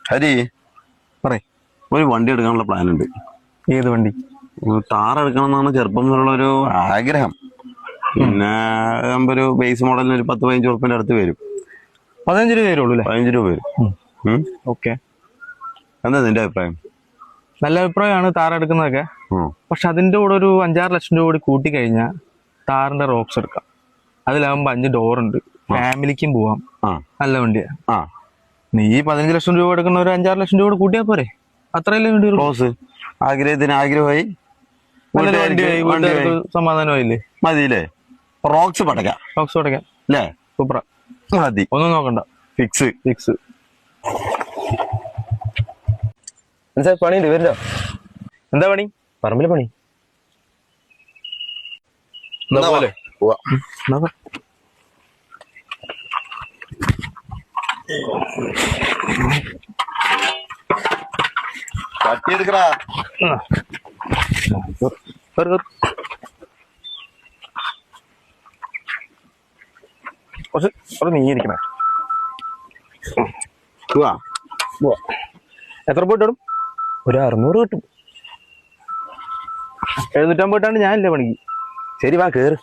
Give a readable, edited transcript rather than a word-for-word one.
ഹരി പറയ്. ഒരു വണ്ടി എടുക്കാനുള്ള പ്ലാൻ ഉണ്ട്. ഏത് വണ്ടി? താർ എടുക്കണം എന്നാണ് ചെറുപ്പം മുതലുള്ള ഒരു ആഗ്രഹം. പിന്നെ ഒരു ബേസ് മോഡലിന് ഒരു 10-15 ഉറുപ്പിന്റെ അടുത്ത് വരും. 15 രൂപ വരുള്ളൂ അല്ലേ? 15 രൂപ വരും. ഓക്കെ. എന്താ നിന്റെ അഭിപ്രായം? നല്ല അഭിപ്രായമാണ് താർ എടുക്കുന്നതൊക്കെ. പക്ഷെ അതിന്റെ കൂടെ ഒരു 5-6 ലക്ഷം രൂപ കൂടി കൂട്ടി കഴിഞ്ഞാൽ താറിന്റെ റോക്സ് എടുക്കാം. അതിലാകുമ്പോ 5 ഡോർ ഉണ്ട്, ഫാമിലിക്കും പോവാം. നല്ല വണ്ടിയാ. നീ 15 ലക്ഷം രൂപ എടുക്കുന്ന ഒരു 5-6 ലക്ഷം രൂപ കൂടെ കൂട്ടിയാ പോരെ? അത്രയല്ലേ വേണ്ടി റോസ് ആഗ്രഹത്തിന് ആഗ്രഹമായി, സമാധാനമായില്ലേ? മതിയില്ലേ? റോക്സ് പടക്കാം. റോക്സ് പടക്കാം അല്ലേ? സൂപ്പറാ. മതി, ഒന്നും നോക്കണ്ട. ഫിക്സ്. പണിയുണ്ട്, വരില്ലോ. എന്താ പണി? പറമ്പില് പണി. പോലെ തട്ടിയെടുക്കടാ. കുറച്ച് നീങ്ങിയിരിക്കണേ. എത്ര പോയിട്ടിടും? ഒരു 600 കിട്ടും. 750 ഇട്ടാണ്ട് ഞാനില്ലേ പണിക്ക്. ശരി, വാ കേറ്.